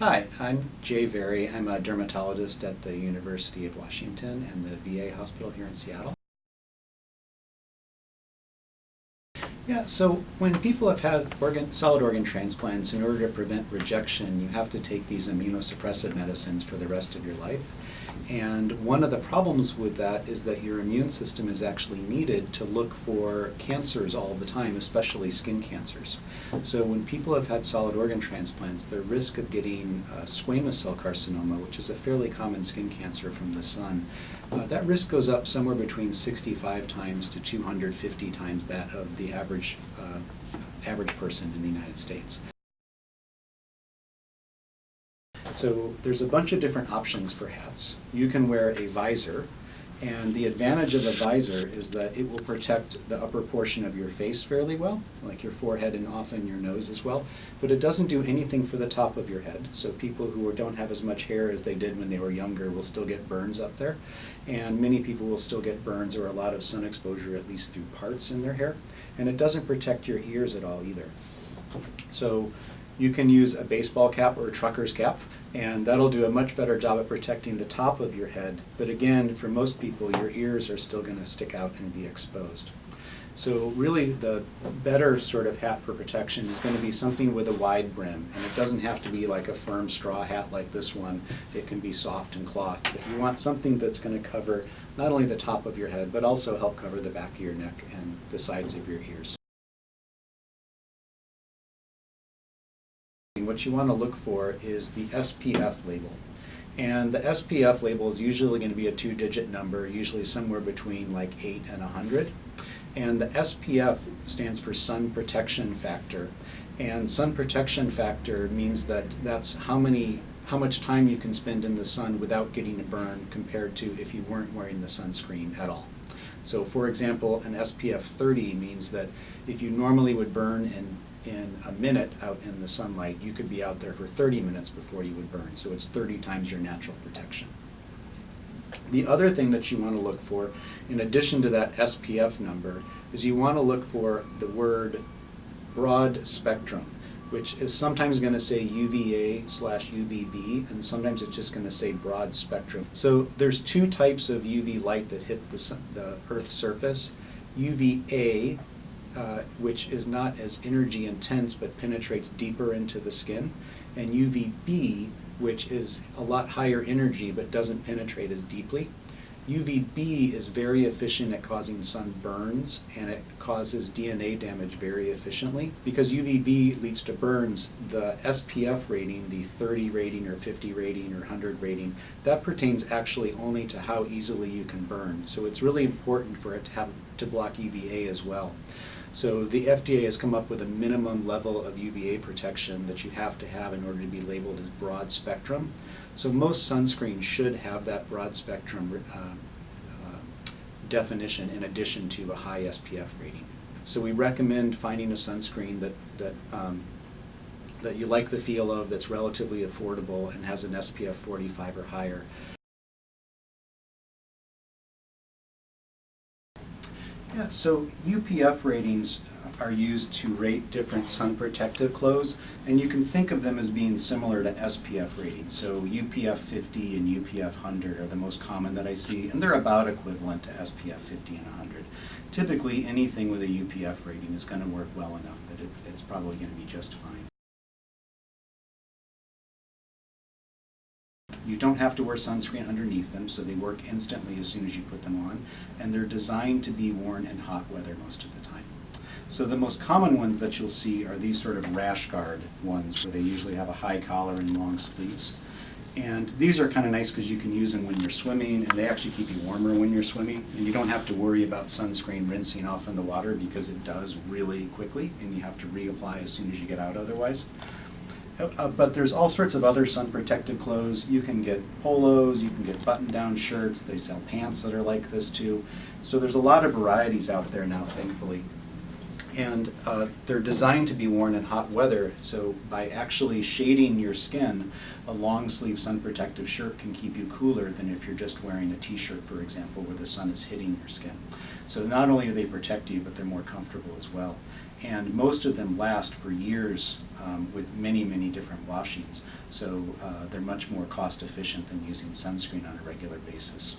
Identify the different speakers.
Speaker 1: Hi, I'm Jay Very. I'm a dermatologist at the University of Washington and the VA hospital here in Seattle. Yeah, so when people have had solid organ transplants, in order to prevent rejection, you have to take these immunosuppressive medicines for the rest of your life. And one of the problems with that is that your immune system is actually needed to look for cancers all the time, especially skin cancers. So when people have had solid organ transplants, their risk of getting squamous cell carcinoma, which is a fairly common skin cancer from the sun, that risk goes up somewhere between 65 times to 250 times that of the average person in the United States. So there's a bunch of different options for hats. You can wear a visor, and the advantage of a visor is that it will protect the upper portion of your face fairly well, like your forehead and often your nose as well, but it doesn't do anything for the top of your head. So people who don't have as much hair as they did when they were younger will still get burns up there, and many people will still get burns or a lot of sun exposure, at least through parts in their hair, and it doesn't protect your ears at all either. So you can use a baseball cap or a trucker's cap, and that'll do a much better job at protecting the top of your head. But again, for most people, your ears are still going to stick out and be exposed. So really the better sort of hat for protection is going to be something with a wide brim, and it doesn't have to be like a firm straw hat like this one. It can be soft and cloth. But you want something that's going to cover not only the top of your head, but also help cover the back of your neck and the sides of your ears. What you want to look for is the SPF label. And the SPF label is usually going to be a 2-digit number, usually somewhere between like 8 and 100. And the SPF stands for sun protection factor. And sun protection factor means that that's how much time you can spend in the sun without getting a burn compared to if you weren't wearing the sunscreen at all. So for example, an SPF 30 means that if you normally would burn in a minute out in the sunlight, you could be out there for 30 minutes before you would burn. So it's 30 times your natural protection. The other thing that you want to look for, in addition to that SPF number, is you want to look for the word broad spectrum, which is sometimes going to say UVA/UVB, and sometimes it's just going to say broad spectrum. So there's two types of UV light that hit the Earth's surface. UVA, which is not as energy intense but penetrates deeper into the skin, and UVB, which is a lot higher energy but doesn't penetrate as deeply. UVB is very efficient at causing sun burns, and it causes DNA damage very efficiently. Because UVB leads to burns, the SPF rating, the 30 rating or 50 rating or 100 rating, that pertains actually only to how easily you can burn. So it's really important for it to block UVA as well. So the FDA has come up with a minimum level of UVA protection that you have to have in order to be labeled as broad spectrum. So most sunscreens should have that broad spectrum definition in addition to a high SPF rating. So we recommend finding a sunscreen that you like the feel of, that's relatively affordable, and has an SPF 45 or higher. Yeah, so UPF ratings are used to rate different sun protective clothes, and you can think of them as being similar to SPF ratings. So UPF 50 and UPF 100 are the most common that I see, and they're about equivalent to SPF 50 and 100. Typically anything with a UPF rating is going to work well enough that it's probably going to be just fine. You don't have to wear sunscreen underneath them, so they work instantly as soon as you put them on, and they're designed to be worn in hot weather most of the time. So the most common ones that you'll see are these sort of rash guard ones, where they usually have a high collar and long sleeves. And these are kind of nice because you can use them when you're swimming, and they actually keep you warmer when you're swimming, and you don't have to worry about sunscreen rinsing off in the water because it does really quickly, and you have to reapply as soon as you get out otherwise. But there's all sorts of other sun protective clothes. You can get polos, you can get button-down shirts, they sell pants that are like this too. So there's a lot of varieties out there now, thankfully. And they're designed to be worn in hot weather, so by actually shading your skin, a long sleeve sun protective shirt can keep you cooler than if you're just wearing a t-shirt, for example, where the sun is hitting your skin. So not only do they protect you, but they're more comfortable as well. And most of them last for years with many, many different washings. So they're much more cost efficient than using sunscreen on a regular basis.